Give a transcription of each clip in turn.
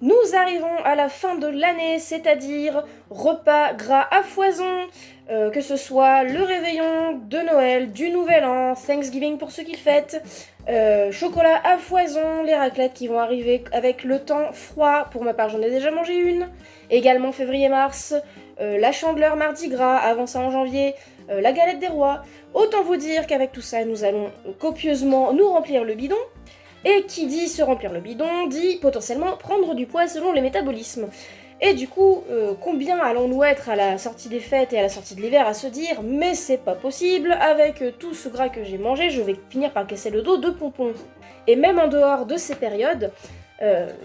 Nous arrivons à la fin de l'année, c'est-à-dire repas gras à foison, que ce soit le réveillon de Noël, du Nouvel An, Thanksgiving pour ceux qui le fêtent, chocolat à foison, les raclettes qui vont arriver avec le temps froid, pour ma part j'en ai déjà mangé une, également février-mars, la chandeleur mardi gras, avant ça en janvier, la galette des rois. Autant vous dire qu'avec tout ça, nous allons copieusement nous remplir le bidon. Et qui dit se remplir le bidon, dit potentiellement prendre du poids selon les métabolismes. Et du coup, combien allons-nous être à la sortie des fêtes et à la sortie de l'hiver à se dire « Mais c'est pas possible, avec tout ce gras que j'ai mangé, je vais finir par casser le dos de pompons ». Et même en dehors de ces périodes,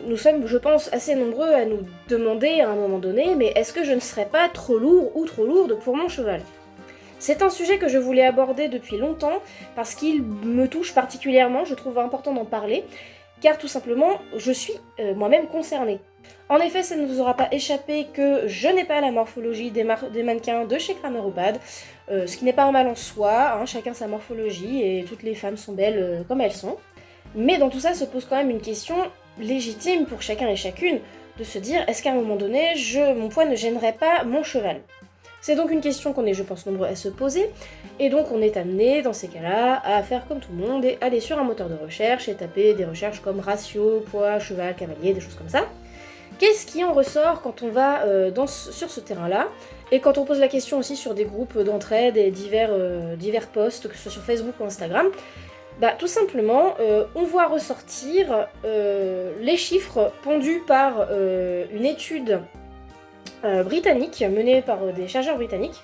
nous sommes, je pense, assez nombreux à nous demander à un moment donné « Mais est-ce que je ne serais pas trop lourd ou trop lourde pour mon cheval ?» C'est un sujet que je voulais aborder depuis longtemps parce qu'il me touche particulièrement, je trouve important d'en parler, car tout simplement, je suis moi-même concernée. En effet, ça ne vous aura pas échappé que je n'ai pas la morphologie des mannequins de chez Kramer ou Bad, ce qui n'est pas un mal en soi, hein, chacun sa morphologie et toutes les femmes sont belles comme elles sont. Mais dans tout ça se pose quand même une question légitime pour chacun et chacune de se dire est-ce qu'à un moment donné, mon poids ne gênerait pas mon cheval ? C'est donc une question qu'on est, je pense, nombreux à se poser, et donc on est amené, dans ces cas-là, à faire comme tout le monde et aller sur un moteur de recherche et taper des recherches comme ratio, poids, cheval, cavalier, des choses comme ça. Qu'est-ce qui en ressort quand on va sur ce terrain-là, et quand on pose la question aussi sur des groupes d'entraide et divers posts, que ce soit sur Facebook ou Instagram, bah tout simplement, on voit ressortir les chiffres pondus par une étude britannique, menée par des chercheurs britanniques.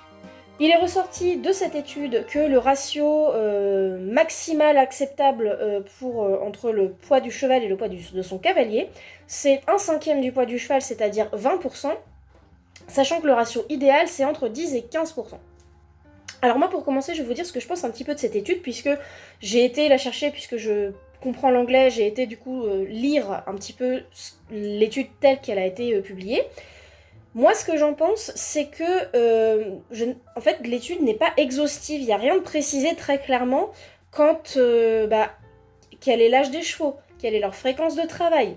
Il est ressorti de cette étude que le ratio maximal acceptable entre le poids du cheval et le poids de son cavalier, c'est 1/5 du poids du cheval, c'est-à-dire 20%, sachant que le ratio idéal, c'est entre 10 et 15%. Alors moi, pour commencer, je vais vous dire ce que je pense un petit peu de cette étude, puisque j'ai été la chercher, puisque je comprends l'anglais, j'ai été du coup lire un petit peu l'étude telle qu'elle a été publiée. Moi, ce que j'en pense, c'est que en fait, l'étude n'est pas exhaustive. Il n'y a rien de précisé très clairement quant quel est l'âge des chevaux, quelle est leur fréquence de travail,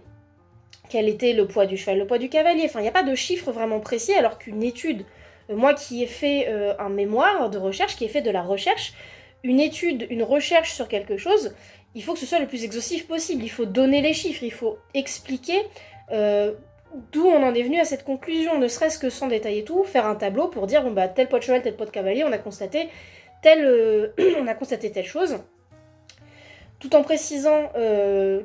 quel était le poids du cheval, le poids du cavalier. Enfin, il n'y a pas de chiffres vraiment précis, alors qu'une étude, moi qui ai fait un mémoire de recherche, qui ai fait de la recherche, une recherche sur quelque chose, il faut que ce soit le plus exhaustif possible. Il faut donner les chiffres, il faut expliquer d'où on en est venu à cette conclusion, ne serait-ce que sans détailler tout, faire un tableau pour dire bon bah tel poids de cheval, tel poids de cavalier, on a constaté telle chose, tout en précisant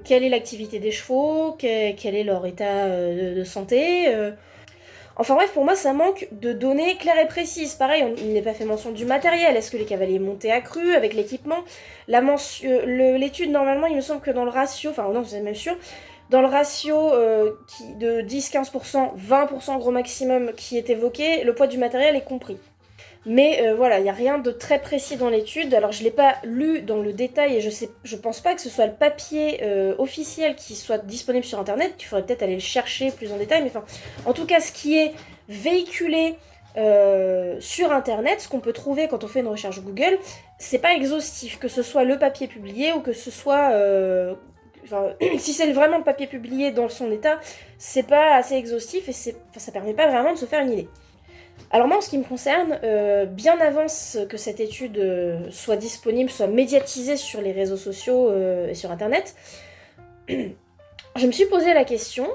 quelle est l'activité des chevaux, quel est leur état de santé. Enfin bref, pour moi ça manque de données claires et précises. Pareil, il n'est pas fait mention du matériel. Est-ce que les cavaliers montaient à cru avec l'équipement ? L'étude, normalement, il me semble que dans le ratio, enfin non, c'est même sûr, dans le ratio de 10-15%, 20% gros maximum qui est évoqué, le poids du matériel est compris. Mais voilà, il n'y a rien de très précis dans l'étude. Alors je ne l'ai pas lu dans le détail et je pense pas que ce soit le papier officiel qui soit disponible sur internet. Il faudrait peut-être aller le chercher plus en détail. Mais enfin, en tout cas, ce qui est véhiculé sur internet, ce qu'on peut trouver quand on fait une recherche Google, c'est pas exhaustif, que ce soit le papier publié ou que ce soit... si c'est vraiment le papier publié dans son état, c'est pas assez exhaustif et ça permet pas vraiment de se faire une idée. Alors moi, en ce qui me concerne, bien avant que cette étude soit disponible, soit médiatisée sur les réseaux sociaux et sur internet, je me suis posé la question,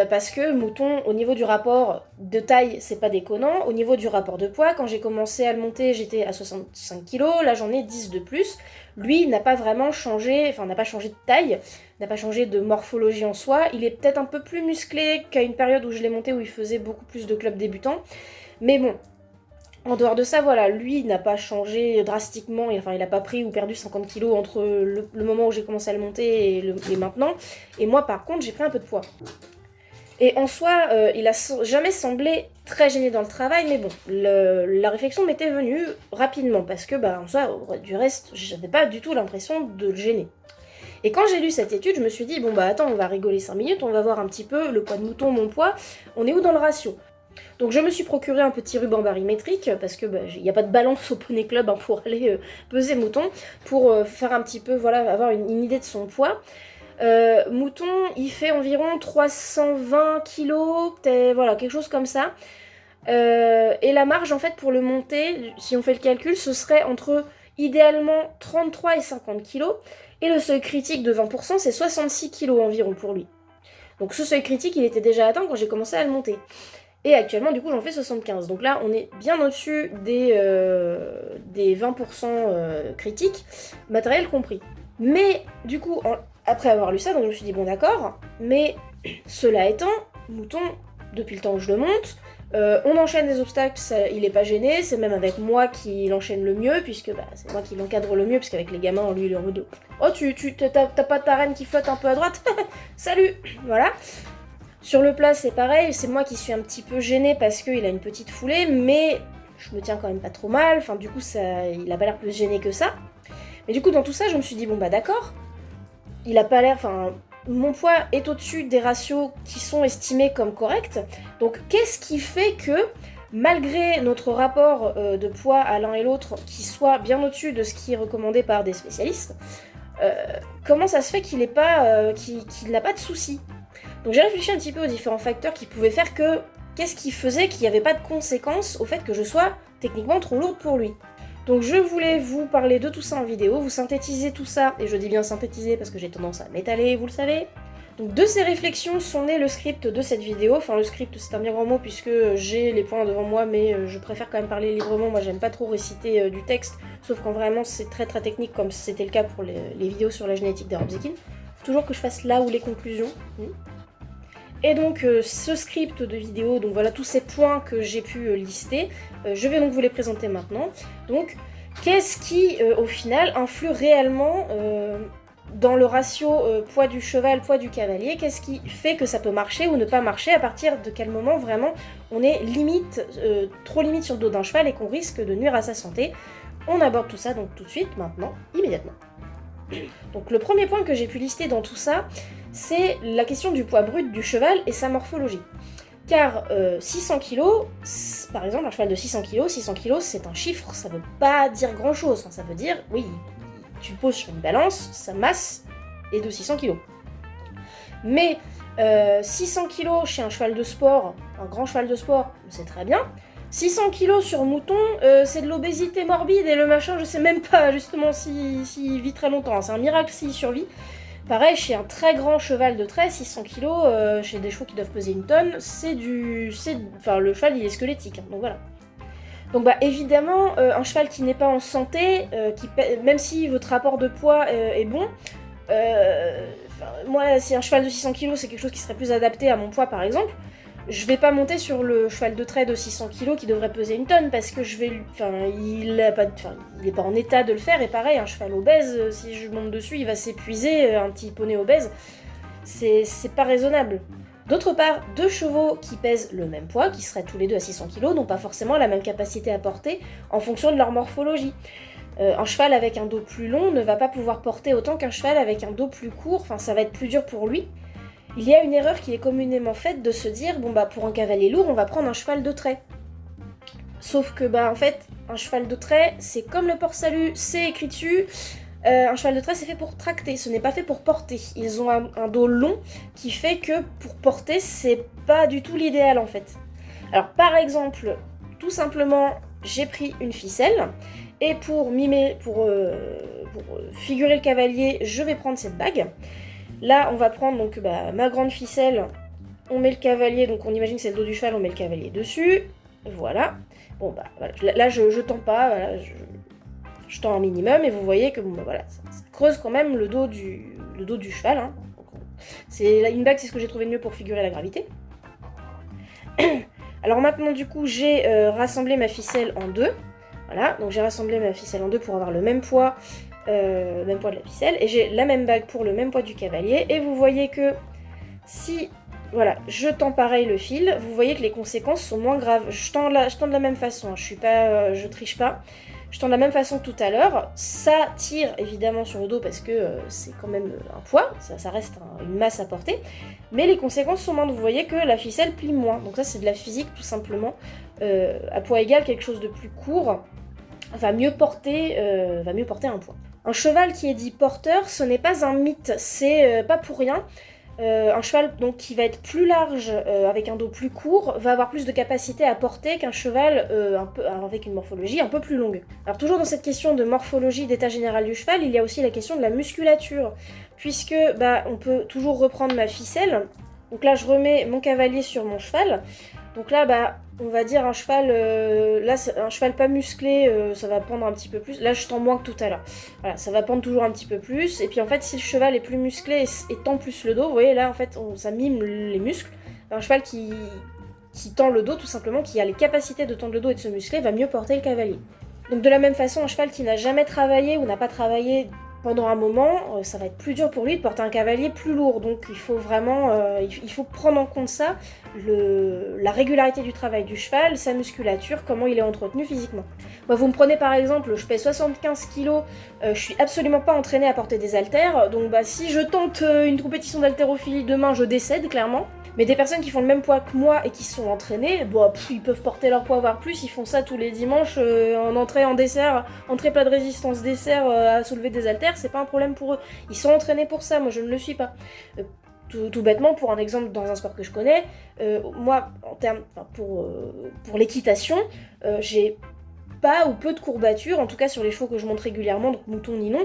parce que mouton, au niveau du rapport de taille, c'est pas déconnant. Au niveau du rapport de poids, quand j'ai commencé à le monter, j'étais à 65 kg, là j'en ai 10 de plus. Lui n'a pas vraiment changé, enfin n'a pas changé de taille, n'a pas changé de morphologie en soi. Il est peut-être un peu plus musclé qu'à une période où je l'ai monté, où il faisait beaucoup plus de clubs débutants. Mais bon, en dehors de ça, voilà, lui n'a pas changé drastiquement, enfin il n'a pas pris ou perdu 50 kg entre le moment où j'ai commencé à le monter et maintenant. Et moi par contre, j'ai pris un peu de poids. Et en soi, il a jamais semblé très gêné dans le travail, mais bon, la réflexion m'était venue rapidement, parce que, en soi, du reste, j'avais pas du tout l'impression de le gêner. Et quand j'ai lu cette étude, je me suis dit, attends, on va rigoler 5 minutes, on va voir un petit peu le poids de mouton, mon poids, on est où dans le ratio ? Donc je me suis procuré un petit ruban barymétrique, parce que il n'y a pas de balance au Poney Club pour aller peser mouton, pour faire un petit peu, voilà, avoir une idée de son poids. Mouton, il fait environ 320 kilos, voilà, quelque chose comme ça. Et la marge, en fait, pour le monter, si on fait le calcul, ce serait entre, idéalement, 33 et 50 kilos. Et le seuil critique de 20%, c'est 66 kilos environ pour lui. Donc ce seuil critique, il était déjà atteint quand j'ai commencé à le monter. Et actuellement, du coup, j'en fais 75. Donc là, on est bien au-dessus des 20% critiques, matériel compris. Mais du coup, après avoir lu ça, donc je me suis dit, bon d'accord, mais cela étant, Mouton, depuis le temps où je le monte, on enchaîne des obstacles, il est pas gêné, c'est même avec moi qui l'enchaîne le mieux, puisque c'est moi qui l'encadre le mieux, puisqu'avec les gamins, lui, il est en mode « Oh, t'as pas ta reine qui flotte un peu à droite? Salut !» Voilà. Sur le plat, c'est pareil, c'est moi qui suis un petit peu gênée parce qu'il a une petite foulée, mais je me tiens quand même pas trop mal, enfin du coup, il a pas l'air plus gêné que ça. Mais du coup, dans tout ça, je me suis dit, bon bah d'accord, il a pas l'air, enfin, mon poids est au-dessus des ratios qui sont estimés comme corrects, donc qu'est-ce qui fait que, malgré notre rapport de poids à l'un et l'autre, qui soit bien au-dessus de ce qui est recommandé par des spécialistes, comment ça se fait qu'il n'a pas de soucis? Donc j'ai réfléchi un petit peu aux différents facteurs qui pouvaient faire que, qu'est-ce qui faisait qu'il n'y avait pas de conséquences au fait que je sois techniquement trop lourde pour lui. Donc je voulais vous parler de tout ça en vidéo, vous synthétiser tout ça, et je dis bien synthétiser parce que j'ai tendance à m'étaler, vous le savez. Donc de ces réflexions sont nées le script de cette vidéo, enfin le script c'est un bien grand mot puisque j'ai les points devant moi mais je préfère quand même parler librement, moi j'aime pas trop réciter du texte, sauf quand vraiment c'est très très technique comme c'était le cas pour les vidéos sur la génétique des Robzikins. Faut toujours que je fasse là où les conclusions. Et donc ce script de vidéo, donc voilà tous ces points que j'ai pu lister, je vais donc vous les présenter maintenant. Donc qu'est-ce qui au final influe réellement dans le ratio poids du cheval, poids du cavalier? Qu'est-ce qui fait que ça peut marcher ou ne pas marcher? À partir de quel moment vraiment on est limite, trop limite sur le dos d'un cheval et qu'on risque de nuire à sa santé? On aborde tout ça donc tout de suite, maintenant, immédiatement. Donc le premier point que j'ai pu lister dans tout ça, c'est la question du poids brut du cheval et sa morphologie. Car 600 kg, par exemple un cheval de 600 kg c'est un chiffre, ça veut pas dire grand chose, enfin, ça veut dire, oui, tu le poses sur une balance, sa masse est de 600 kg. Mais 600 kg chez un cheval de sport, un grand cheval de sport, c'est très bien. 600 kg sur Mouton, c'est de l'obésité morbide et le machin, je sais même pas justement s'il vit très longtemps, c'est un miracle s'il survit. Pareil, chez un très grand cheval de trait, 600 kg, chez des chevaux qui doivent peser une tonne, enfin le cheval il est squelettique, hein, donc voilà. Donc évidemment, un cheval qui n'est pas en santé, même si votre rapport de poids est bon, moi si un cheval de 600 kg c'est quelque chose qui serait plus adapté à mon poids par exemple, je vais pas monter sur le cheval de trait de 600 kg qui devrait peser une tonne parce que il est pas en état de le faire. Et pareil, un cheval obèse, si je monte dessus, il va s'épuiser. Un petit poney obèse, c'est pas raisonnable. D'autre part, deux chevaux qui pèsent le même poids, qui seraient tous les deux à 600 kg, n'ont pas forcément la même capacité à porter en fonction de leur morphologie. Un cheval avec un dos plus long ne va pas pouvoir porter autant qu'un cheval avec un dos plus court, enfin ça va être plus dur pour lui. Il y a une erreur qui est communément faite de se dire, bon pour un cavalier lourd, on va prendre un cheval de trait. Sauf que en fait, un cheval de trait, c'est comme le port-salut, c'est écrit dessus, un cheval de trait c'est fait pour tracter, ce n'est pas fait pour porter. Ils ont un dos long qui fait que pour porter, c'est pas du tout l'idéal en fait. Alors par exemple, tout simplement, j'ai pris une ficelle, et pour figurer le cavalier, je vais prendre cette bague. Là, on va prendre donc ma grande ficelle, on met le cavalier, donc on imagine que c'est le dos du cheval, on met le cavalier dessus, voilà. Bon voilà. Là je tends pas, voilà, je tends un minimum, et vous voyez que voilà, ça creuse quand même le dos du cheval. Hein. Une bague, c'est ce que j'ai trouvé de mieux pour figurer la gravité. Alors maintenant, du coup, j'ai rassemblé ma ficelle en deux. Voilà, donc j'ai rassemblé ma ficelle en deux pour avoir le même poids de la ficelle, et j'ai la même bague pour le même poids du cavalier, et vous voyez que si, voilà, je tends pareil le fil, vous voyez que les conséquences sont moins graves. Je tends de la même façon, je triche pas, je tends de la même façon que tout à l'heure, ça tire évidemment sur le dos parce que c'est quand même un poids, ça reste une masse à porter, mais les conséquences sont moindres, vous voyez que la ficelle plie moins, donc ça c'est de la physique tout simplement, à poids égal, quelque chose de plus court va mieux porter un poids. Un cheval qui est dit porteur, ce n'est pas un mythe, c'est pas pour rien. Un cheval donc, qui va être plus large, avec un dos plus court, va avoir plus de capacité à porter qu'un cheval avec une morphologie un peu plus longue. Alors toujours dans cette question de morphologie d'état général du cheval, il y a aussi la question de la musculature, puisque on peut toujours reprendre ma ficelle. Donc là je remets mon cavalier sur mon cheval. Donc là on va dire un cheval, là c'est un cheval pas musclé, ça va pendre un petit peu plus. Là je tends moins que tout à l'heure. Voilà, ça va pendre toujours un petit peu plus. Et puis en fait si le cheval est plus musclé et tend plus le dos, vous voyez là en fait ça mime les muscles. Un cheval qui tend le dos tout simplement, qui a les capacités de tendre le dos et de se muscler, va mieux porter le cavalier. Donc de la même façon, un cheval qui n'a jamais travaillé ou n'a pas travaillé pendant un moment, ça va être plus dur pour lui de porter un cavalier plus lourd. Donc il faut vraiment il faut prendre en compte ça, la régularité du travail du cheval, sa musculature, comment il est entretenu physiquement. Moi, vous me prenez par exemple, je pèse 75 kg, je suis absolument pas entraînée à porter des haltères, donc si je tente une compétition d'haltérophilie demain, je décède clairement. Mais des personnes qui font le même poids que moi et qui sont entraînées, ils peuvent porter leur poids voire plus, ils font ça tous les dimanches en entrée, en dessert, entrée plat de résistance, dessert, à soulever des haltères, c'est pas un problème pour eux. Ils sont entraînés pour ça, moi je ne le suis pas. Tout bêtement, pour un exemple dans un sport que je connais, moi, pour l'équitation, j'ai pas ou peu de courbatures, en tout cas sur les chevaux que je monte régulièrement, donc mouton ni non,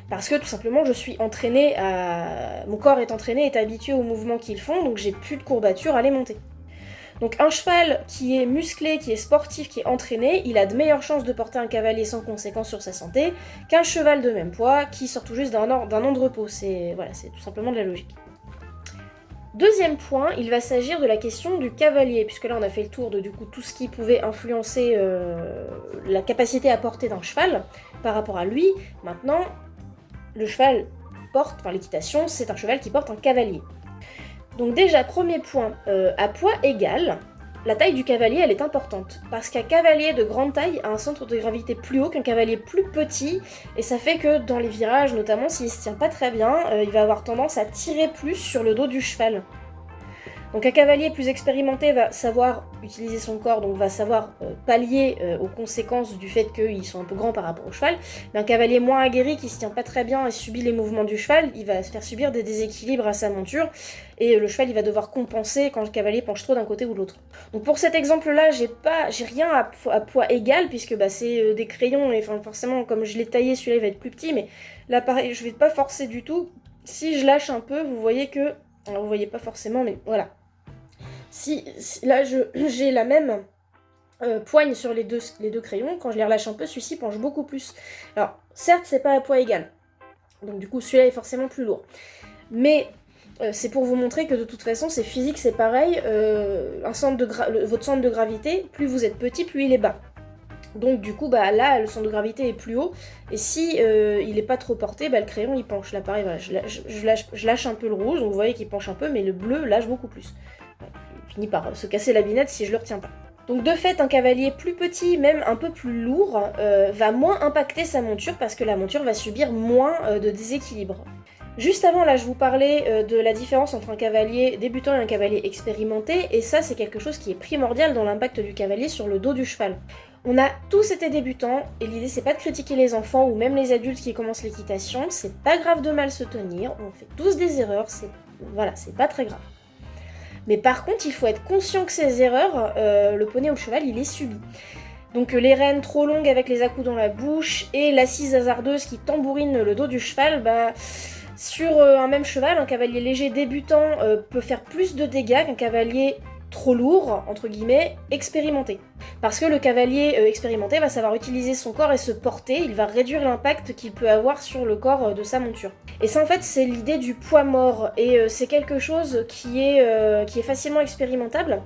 parce que tout simplement je suis entraînée mon corps est entraîné, est habitué aux mouvements qu'ils font, donc j'ai plus de courbatures à les monter. Donc un cheval qui est musclé, qui est sportif, qui est entraîné, il a de meilleures chances de porter un cavalier sans conséquence sur sa santé qu'un cheval de même poids qui sort tout juste d'un an de repos. C'est tout simplement de la logique. Deuxième point, il va s'agir de la question du cavalier, puisque là on a fait le tour de tout ce qui pouvait influencer la capacité à porter d'un cheval par rapport à lui. Maintenant, le cheval l'équitation, c'est un cheval qui porte un cavalier. Donc déjà, premier point, à poids égal, la taille du cavalier, elle est importante, parce qu'un cavalier de grande taille a un centre de gravité plus haut qu'un cavalier plus petit, et ça fait que dans les virages, notamment s'il se tient pas très bien, il va avoir tendance à tirer plus sur le dos du cheval. Donc un cavalier plus expérimenté va savoir utiliser son corps, donc va savoir pallier aux conséquences du fait qu'ils sont un peu grands par rapport au cheval, mais un cavalier moins aguerri qui se tient pas très bien et subit les mouvements du cheval, il va se faire subir des déséquilibres à sa monture, et le cheval il va devoir compenser quand le cavalier penche trop d'un côté ou de l'autre. Donc pour cet exemple-là, j'ai rien à poids égal, puisque c'est des crayons, et forcément comme je l'ai taillé, celui-là il va être plus petit, mais là pareil, je vais pas forcer du tout. Si je lâche un peu, vous voyez que... Alors vous voyez pas forcément, mais voilà. Si là j'ai la même poigne sur les deux crayons, quand je les relâche un peu, celui-ci penche beaucoup plus. Alors certes c'est pas à poids égal, donc du coup celui-là est forcément plus lourd. Mais c'est pour vous montrer que de toute façon c'est physique, c'est pareil, votre centre de gravité, plus vous êtes petit, plus il est bas. Donc du coup là le centre de gravité est plus haut, et si il est pas trop porté, le crayon il penche. Là pareil, voilà, je lâche un peu le rouge, donc vous voyez qu'il penche un peu, mais le bleu lâche beaucoup plus. Il finit par se casser la binette si je le retiens pas. Donc de fait, un cavalier plus petit, même un peu plus lourd, va moins impacter sa monture, parce que la monture va subir moins de déséquilibre. Juste avant, là, je vous parlais de la différence entre un cavalier débutant et un cavalier expérimenté, et ça, c'est quelque chose qui est primordial dans l'impact du cavalier sur le dos du cheval. On a tous été débutants, et l'idée, c'est pas de critiquer les enfants ou même les adultes qui commencent l'équitation, c'est pas grave de mal se tenir, on fait tous des erreurs, c'est pas très grave. Mais par contre, il faut être conscient que ces erreurs, le poney ou le cheval, il les subit. Donc les rênes trop longues avec les à-coups dans la bouche, et l'assise hasardeuse qui tambourine le dos du cheval, sur un même cheval, un cavalier léger débutant peut faire plus de dégâts qu'un cavalier trop lourd, entre guillemets, expérimenté. Parce que le cavalier expérimenté va savoir utiliser son corps et se porter, il va réduire l'impact qu'il peut avoir sur le corps de sa monture. Et ça en fait c'est l'idée du poids mort, et c'est quelque chose qui est facilement expérimentable.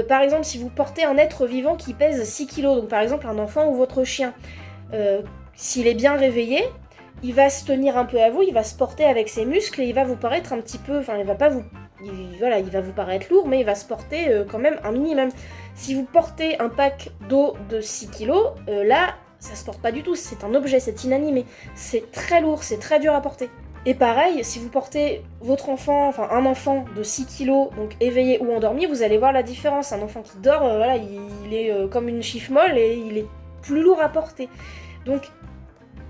Par exemple, si vous portez un être vivant qui pèse 6 kg, donc par exemple un enfant ou votre chien, s'il est bien réveillé, il va se tenir un peu à vous, il va se porter avec ses muscles, et il va vous paraître un petit peu... il va vous paraître lourd, mais il va se porter quand même un minimum. Si vous portez un pack d'eau de 6 kg, là, ça se porte pas du tout, c'est un objet, c'est inanimé. C'est très lourd, c'est très dur à porter. Et pareil, si vous portez votre enfant, un enfant de 6 kg, donc éveillé ou endormi, vous allez voir la différence. Un enfant qui dort, il est comme une chiffre molle, et il est plus lourd à porter. Donc,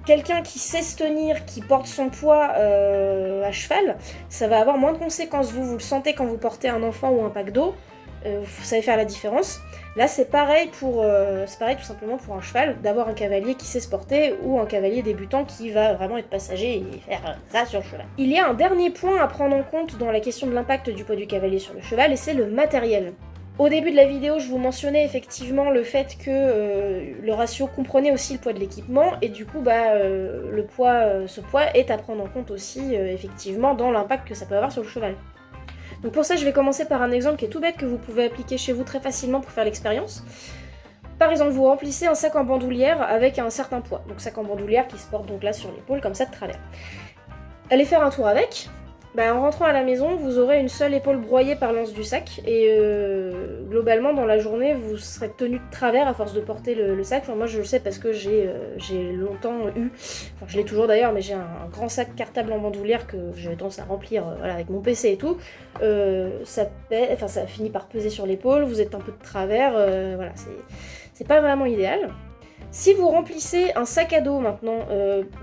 quelqu'un qui sait se tenir, qui porte son poids à cheval, ça va avoir moins de conséquences. Vous le sentez quand vous portez un enfant ou un pack d'eau, vous savez faire la différence. Là, c'est pareil tout simplement pour un cheval, d'avoir un cavalier qui sait se porter ou un cavalier débutant qui va vraiment être passager et faire ça sur le cheval. Il y a un dernier point à prendre en compte dans la question de l'impact du poids du cavalier sur le cheval, et c'est le matériel. Au début de la vidéo, je vous mentionnais effectivement le fait que le ratio comprenait aussi le poids de l'équipement, et du coup, ce poids est à prendre en compte aussi effectivement dans l'impact que ça peut avoir sur le cheval. Donc pour ça, je vais commencer par un exemple qui est tout bête que vous pouvez appliquer chez vous très facilement pour faire l'expérience. Par exemple, vous remplissez un sac en bandoulière avec un certain poids, donc sac en bandoulière qui se porte donc là sur l'épaule comme ça de travers. Allez faire un tour avec. En rentrant à la maison, vous aurez une seule épaule broyée par l'anse du sac, et globalement dans la journée vous serez tenu de travers à force de porter le sac. Enfin, moi je le sais parce que j'ai longtemps eu, enfin je l'ai toujours d'ailleurs, mais j'ai un grand sac cartable en bandoulière que j'ai tendance à remplir avec mon PC et tout. Ça finit par peser sur l'épaule, vous êtes un peu de travers, voilà, c'est pas vraiment idéal. Si vous remplissez un sac à dos maintenant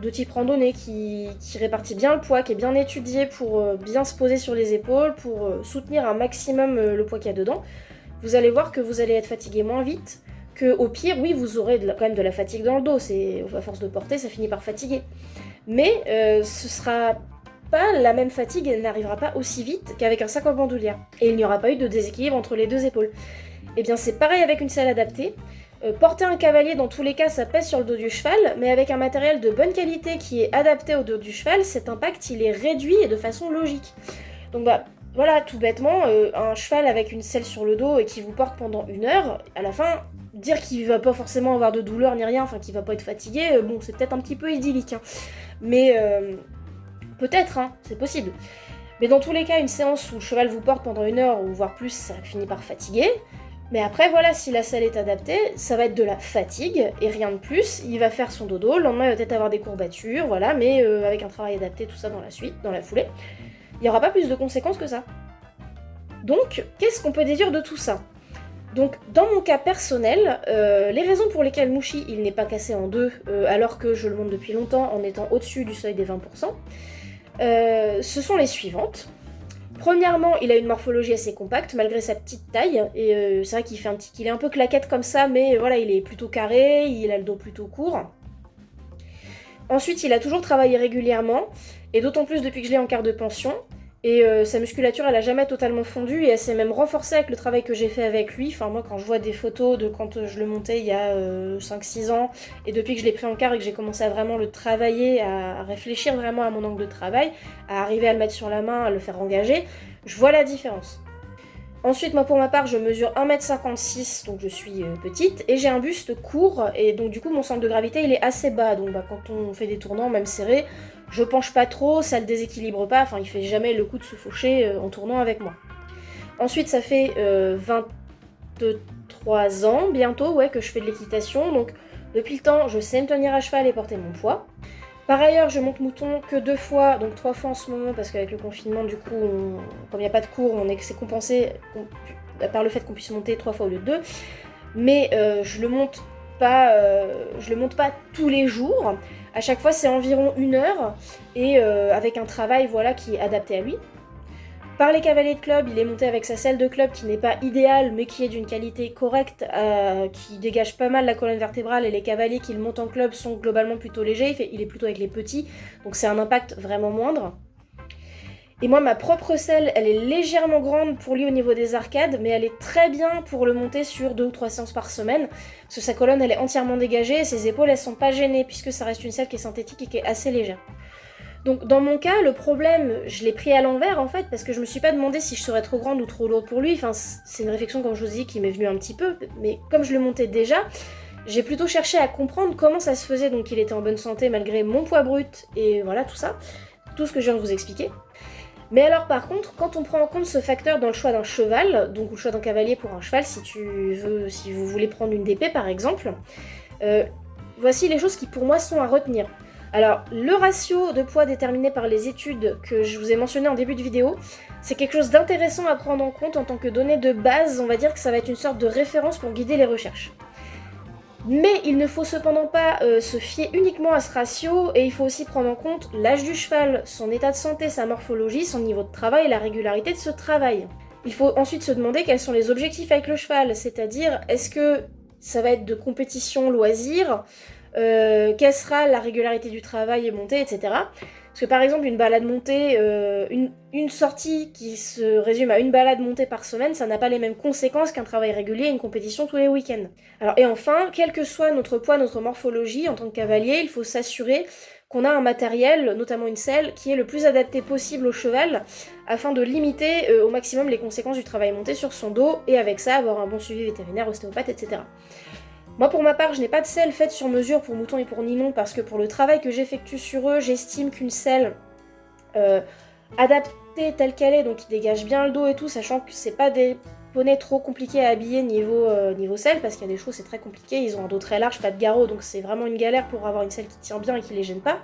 de type randonnée qui répartit bien le poids, qui est bien étudié pour bien se poser sur les épaules, pour soutenir un maximum le poids qu'il y a dedans, vous allez voir que vous allez être fatigué moins vite, que au pire, oui, vous aurez quand même de la fatigue dans le dos, à force de porter, ça finit par fatiguer. Mais ce sera pas la même fatigue, elle n'arrivera pas aussi vite qu'avec un sac en bandoulière. Et il n'y aura pas eu de déséquilibre entre les deux épaules. Et bien c'est pareil avec une selle adaptée. Porter un cavalier, dans tous les cas, ça pèse sur le dos du cheval, mais avec un matériel de bonne qualité qui est adapté au dos du cheval, cet impact, il est réduit et de façon logique. Donc voilà, tout bêtement, un cheval avec une selle sur le dos et qui vous porte pendant 1 heure, à la fin, dire qu'il va pas forcément avoir de douleur ni rien, enfin qu'il va pas être fatigué, bon, c'est peut-être un petit peu idyllique, hein. Mais peut-être, hein, c'est possible. Mais dans tous les cas, une séance où le cheval vous porte pendant 1 heure, ou voire plus, ça finit par fatiguer. Mais après, voilà, si la selle est adaptée, ça va être de la fatigue et rien de plus. Il va faire son dodo, le lendemain il va peut-être avoir des courbatures, voilà, mais avec un travail adapté, tout ça dans la foulée, il n'y aura pas plus de conséquences que ça. Donc, qu'est-ce qu'on peut déduire de tout ça ? Donc, dans mon cas personnel, les raisons pour lesquelles Mouchi, il n'est pas cassé en deux, alors que je le monte depuis longtemps en étant au-dessus du seuil des 20%, ce sont les suivantes. Premièrement, il a une morphologie assez compacte malgré sa petite taille, et c'est vrai qu'il est un peu claquette comme ça, mais voilà, il est plutôt carré, il a le dos plutôt court. Ensuite, il a toujours travaillé régulièrement, et d'autant plus depuis que je l'ai en quart de pension, et sa musculature elle a jamais totalement fondu, et elle s'est même renforcée avec le travail que j'ai fait avec lui. Enfin moi quand je vois des photos de quand je le montais il y a 5-6 ans, et depuis que je l'ai pris en quart et que j'ai commencé à vraiment le travailler, à réfléchir vraiment à mon angle de travail, à arriver à le mettre sur la main, à le faire engager, je vois la différence. Ensuite, moi pour ma part, je mesure 1m56, donc je suis petite, et j'ai un buste court, et donc du coup mon centre de gravité il est assez bas, donc quand on fait des tournants, même serrés, je penche pas trop, ça le déséquilibre pas, enfin il fait jamais le coup de se faucher en tournant avec moi. Ensuite, ça fait 23 ans bientôt que je fais de l'équitation, donc depuis le temps, je sais me tenir à cheval et porter mon poids. Par ailleurs, je monte mouton que 2 fois, donc 3 fois en ce moment, parce qu'avec le confinement, du coup, comme il n'y a pas de cours, c'est compensé par le fait qu'on puisse monter 3 fois au lieu de 2. Mais je le monte pas tous les jours. À chaque fois, c'est environ 1 heure, et avec un travail voilà, qui est adapté à lui. Par les cavaliers de club, il est monté avec sa selle de club qui n'est pas idéale, mais qui est d'une qualité correcte, qui dégage pas mal la colonne vertébrale, et les cavaliers qu'il monte en club sont globalement plutôt légers, il est plutôt avec les petits, donc c'est un impact vraiment moindre. Et moi, ma propre selle, elle est légèrement grande pour lui au niveau des arcades, mais elle est très bien pour le monter sur 2 ou 3 séances par semaine, parce que sa colonne, elle est entièrement dégagée, et ses épaules, elles sont pas gênées, puisque ça reste une selle qui est synthétique et qui est assez légère. Donc dans mon cas, le problème, je l'ai pris à l'envers en fait, parce que je me suis pas demandé si je serais trop grande ou trop lourde pour lui, enfin c'est une réflexion comme je vous dis qui m'est venue un petit peu, mais comme je le montais déjà, j'ai plutôt cherché à comprendre comment ça se faisait, donc il était en bonne santé malgré mon poids brut, et voilà tout ça, tout ce que je viens de vous expliquer. Mais alors par contre, quand on prend en compte ce facteur dans le choix d'un cheval, donc le choix d'un cavalier pour un cheval, si vous voulez prendre une d'épée par exemple, voici les choses qui pour moi sont à retenir. Alors, le ratio de poids déterminé par les études que je vous ai mentionné en début de vidéo, c'est quelque chose d'intéressant à prendre en compte en tant que donnée de base, on va dire que ça va être une sorte de référence pour guider les recherches. Mais il ne faut cependant pas se fier uniquement à ce ratio, et il faut aussi prendre en compte l'âge du cheval, son état de santé, sa morphologie, son niveau de travail et la régularité de ce travail. Il faut ensuite se demander quels sont les objectifs avec le cheval, c'est-à-dire est-ce que ça va être de compétition, loisir, quelle sera la régularité du travail et montée, etc. Parce que par exemple, une balade montée, une sortie qui se résume à une balade montée par semaine, ça n'a pas les mêmes conséquences qu'un travail régulier et une compétition tous les week-ends. Alors, et enfin, quel que soit notre poids, notre morphologie, en tant que cavalier, il faut s'assurer qu'on a un matériel, notamment une selle, qui est le plus adapté possible au cheval, afin de limiter au maximum les conséquences du travail monté sur son dos, et avec ça, avoir un bon suivi vétérinaire, ostéopathe, etc. Moi, pour ma part, je n'ai pas de selle faite sur mesure pour moutons et pour ninon, parce que pour le travail que j'effectue sur eux, j'estime qu'une selle adaptée telle qu'elle est, donc qui dégage bien le dos et tout, sachant que c'est pas des poneys trop compliqués à habiller niveau selle, parce qu'il y a des chevaux c'est très compliqué, ils ont un dos très large, pas de garrot, donc c'est vraiment une galère pour avoir une selle qui tient bien et qui les gêne pas.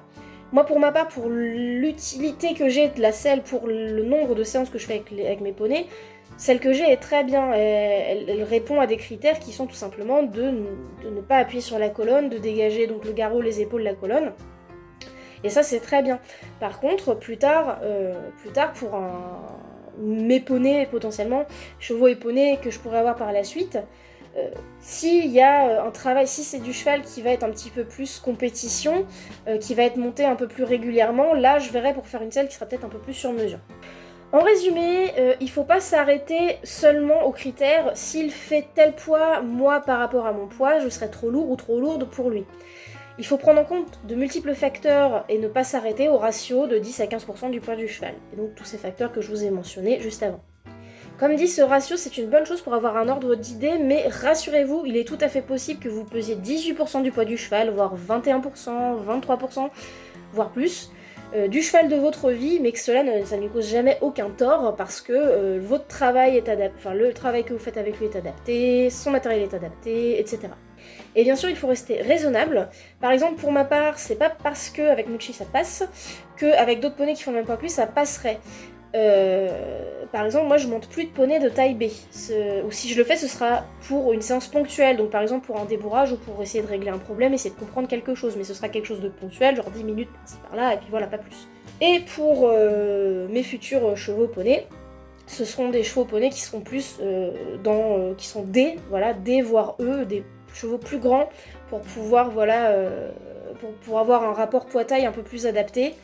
Moi, pour ma part, pour l'utilité que j'ai de la selle, pour le nombre de séances que je fais avec mes poneys, celle que j'ai est très bien, elle répond à des critères qui sont tout simplement de ne pas appuyer sur la colonne, de dégager donc le garrot, les épaules, la colonne. Et ça c'est très bien. Par contre, plus tard pour mes poneys potentiellement, chevaux et poneys que je pourrais avoir par la suite, s'il y a un travail, si c'est du cheval qui va être un petit peu plus compétition, qui va être monté un peu plus régulièrement, là je verrai pour faire une selle qui sera peut-être un peu plus sur mesure. En résumé, il ne faut pas s'arrêter seulement aux critères. S'il fait tel poids, moi par rapport à mon poids, je serai trop lourd ou trop lourde pour lui. Il faut prendre en compte de multiples facteurs et ne pas s'arrêter au ratio de 10 à 15% du poids du cheval. Et donc tous ces facteurs que je vous ai mentionnés juste avant. Comme dit, ce ratio c'est une bonne chose pour avoir un ordre d'idée, mais rassurez-vous, il est tout à fait possible que vous pesiez 18% du poids du cheval, voire 21%, 23%, voire plus. Du cheval de votre vie, mais que ça ne lui cause jamais aucun tort parce que votre travail est adapté, enfin le travail que vous faites avec lui est adapté, son matériel est adapté, etc. Et bien sûr, il faut rester raisonnable. Par exemple, pour ma part, c'est pas parce que avec Mochi ça passe qu'avec d'autres poneys qui font le même poids que lui, ça passerait. Par exemple, moi je monte plus de poney de taille B. Ou si je le fais, ce sera pour une séance ponctuelle, donc par exemple pour un débourrage ou pour essayer de régler un problème, essayer de comprendre quelque chose, mais ce sera quelque chose de ponctuel, genre 10 minutes par-ci par-là, et puis voilà, pas plus. Et pour mes futurs chevaux poney, ce seront des chevaux poney qui seront plus qui sont D, voilà, D voire E, des chevaux plus grands pour pouvoir, voilà, pour avoir un rapport poids-taille un peu plus adapté.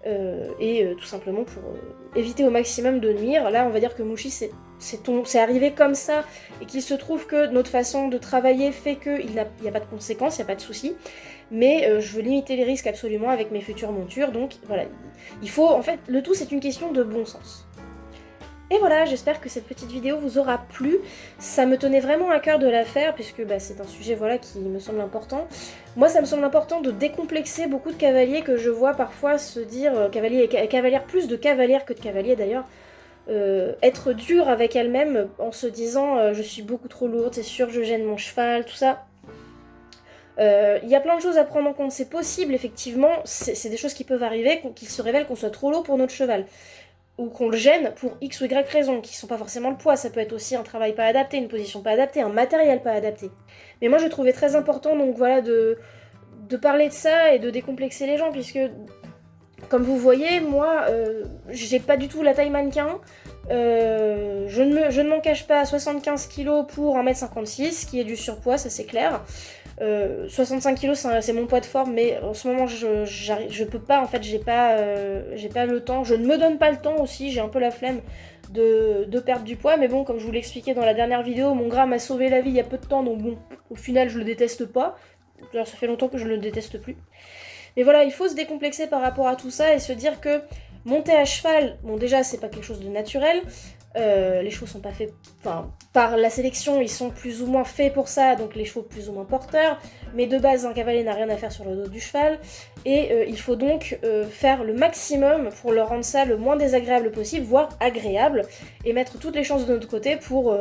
Tout simplement pour éviter au maximum de nuire. Là on va dire que Mouchi c'est arrivé comme ça et qu'il se trouve que notre façon de travailler fait qu'il n'y a pas de conséquences, il n'y a pas de souci, mais je veux limiter les risques absolument avec mes futures montures, donc voilà, il faut, en fait, le tout c'est une question de bon sens. Et voilà, j'espère que cette petite vidéo vous aura plu. Ça me tenait vraiment à cœur de la faire, puisque c'est un sujet qui me semble important. Moi, ça me semble important de décomplexer beaucoup de cavaliers que je vois parfois se dire, cavalières, plus de cavalières que de cavaliers d'ailleurs, être dur avec elles-mêmes en se disant je suis beaucoup trop lourde, c'est sûr, je gêne mon cheval, tout ça. Il y a plein de choses à prendre en compte, c'est possible effectivement, c'est des choses qui peuvent arriver, qu'il se révèle qu'on soit trop lourd pour notre cheval. Ou qu'on le gêne pour X ou Y raisons, qui sont pas forcément le poids, ça peut être aussi un travail pas adapté, une position pas adaptée, un matériel pas adapté. Mais moi je trouvais très important donc voilà de parler de ça et de décomplexer les gens, puisque comme vous voyez, moi j'ai pas du tout la taille mannequin, je ne m'en cache pas, 75 kg pour 1m56, qui est du surpoids, ça c'est clair. 65 kg c'est mon poids de forme, mais en ce moment je peux pas, en fait j'ai pas le temps, je ne me donne pas le temps aussi, j'ai un peu la flemme de perdre du poids, mais bon, comme je vous l'expliquais dans la dernière vidéo, mon gras m'a sauvé la vie il y a peu de temps, donc bon, au final je le déteste pas, alors ça fait longtemps que je ne le déteste plus. Mais voilà, il faut se décomplexer par rapport à tout ça et se dire que monter à cheval, bon déjà c'est pas quelque chose de naturel, les chevaux sont pas faits, enfin par la sélection ils sont plus ou moins faits pour ça, donc les chevaux plus ou moins porteurs, mais de base un cavalier n'a rien à faire sur le dos du cheval, et il faut donc faire le maximum pour leur rendre ça le moins désagréable possible, voire agréable, et mettre toutes les chances de notre côté pour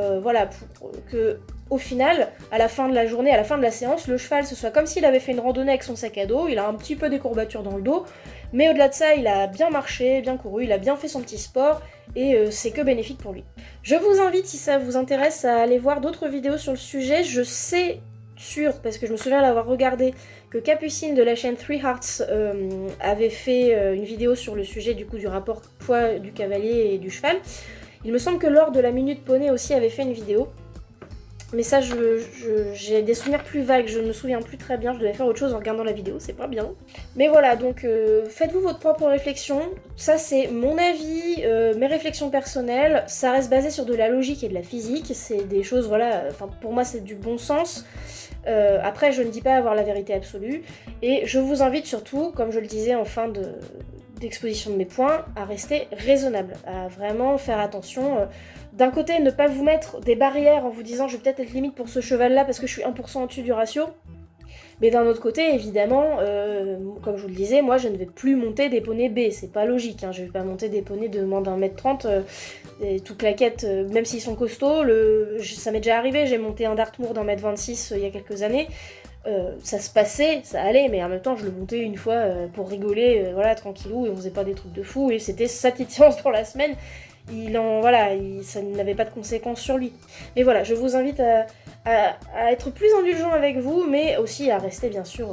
que au final, à la fin de la journée, à la fin de la séance, le cheval ce soit comme s'il avait fait une randonnée avec son sac à dos, il a un petit peu des courbatures dans le dos, mais au-delà de ça, il a bien marché, bien couru, il a bien fait son petit sport, et c'est que bénéfique pour lui. Je vous invite, si ça vous intéresse, à aller voir d'autres vidéos sur le sujet. Je sais sûre, parce que je me souviens l'avoir regardé, que Capucine de la chaîne Three Hearts avait fait une vidéo sur le sujet du coup du rapport poids du cavalier et du cheval. Il me semble que Laure de la Minute Poney aussi avait fait une vidéo. Mais ça, j'ai des souvenirs plus vagues, je ne me souviens plus très bien, je devais faire autre chose en regardant la vidéo, c'est pas bien. Mais voilà, donc faites-vous votre propre réflexion, ça c'est mon avis, mes réflexions personnelles, ça reste basé sur de la logique et de la physique, c'est des choses, voilà, enfin pour moi c'est du bon sens. Après, je ne dis pas avoir la vérité absolue, et je vous invite surtout, comme je le disais en fin d'exposition de mes points, à rester raisonnable, à vraiment faire attention. D'un côté, ne pas vous mettre des barrières en vous disant je vais peut-être être limite pour ce cheval-là parce que je suis 1% au-dessus du ratio. Mais d'un autre côté, évidemment, comme je vous le disais, moi je ne vais plus monter des poneys B, c'est pas logique, hein, je vais pas monter des poneys de moins d'1m30, tout claquette, même s'ils sont costauds, ça m'est déjà arrivé, j'ai monté un Dartmoor d'1m26 il y a quelques années, ça se passait, ça allait, mais en même temps je le montais une fois pour rigoler, voilà, tranquillou, et on faisait pas des trucs de fou, et c'était sa petite séance pour la semaine, ça n'avait pas de conséquences sur lui. Mais voilà, je vous invite à être plus indulgent avec vous, mais aussi à rester bien sûr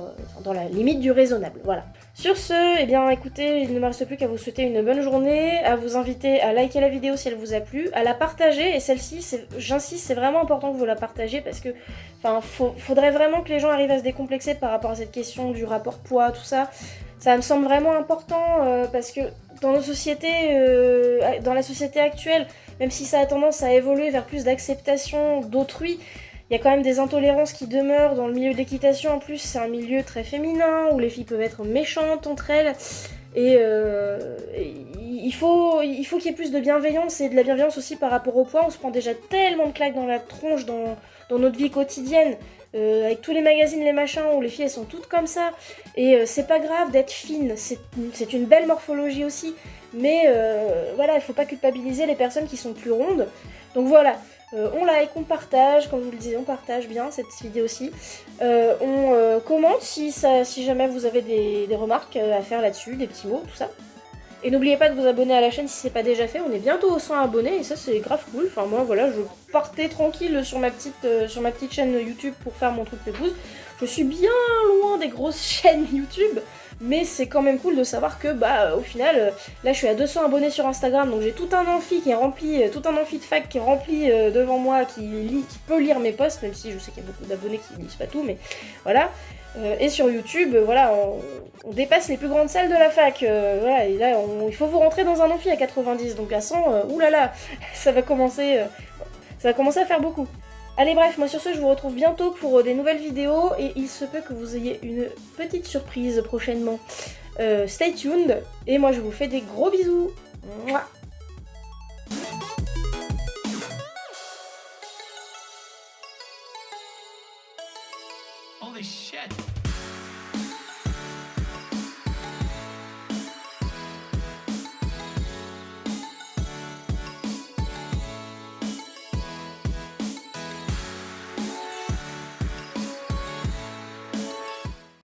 dans la limite du raisonnable. Voilà. Sur ce, eh bien écoutez, il ne me reste plus qu'à vous souhaiter une bonne journée, à vous inviter à liker la vidéo si elle vous a plu, à la partager, et celle-ci, j'insiste, c'est vraiment important que vous la partagez parce que faudrait vraiment que les gens arrivent à se décomplexer par rapport à cette question du rapport poids, tout ça. Ça me semble vraiment important parce que dans nos sociétés, dans la société actuelle, même si ça a tendance à évoluer vers plus d'acceptation d'autrui, il y a quand même des intolérances qui demeurent dans le milieu de l'équitation. En plus, c'est un milieu très féminin où les filles peuvent être méchantes entre elles. Et il faut qu'il y ait plus de bienveillance et de la bienveillance aussi par rapport au poids. On se prend déjà tellement de claques dans la tronche dans notre vie quotidienne. Avec tous les magazines, les machins, où les filles elles sont toutes comme ça, et c'est pas grave d'être fine, c'est une belle morphologie aussi, mais voilà, il faut pas culpabiliser les personnes qui sont plus rondes, donc voilà, on like, on partage, comme je vous le disais, on partage bien cette vidéo aussi, on commente si jamais vous avez des remarques à faire là-dessus, des petits mots, tout ça. Et n'oubliez pas de vous abonner à la chaîne si c'est pas déjà fait, on est bientôt aux 100 abonnés et ça c'est grave cool. Enfin moi voilà, je partais tranquille sur ma petite chaîne YouTube pour faire mon truc pépouze. Je suis bien loin des grosses chaînes YouTube, mais c'est quand même cool de savoir que au final, là je suis à 200 abonnés sur Instagram, donc j'ai tout un amphi qui est rempli, tout un amphi de fac qui est rempli devant moi, qui peut lire mes posts, même si je sais qu'il y a beaucoup d'abonnés qui lisent pas tout, mais voilà. Et sur YouTube, voilà, on dépasse les plus grandes salles de la fac. Voilà, et là, il faut vous rentrer dans un amphi à 90, donc à 100, oulala, ça va commencer à faire beaucoup. Allez bref, moi sur ce, je vous retrouve bientôt pour des nouvelles vidéos, et il se peut que vous ayez une petite surprise prochainement. Stay tuned, et moi je vous fais des gros bisous. Mouah. Holy shit!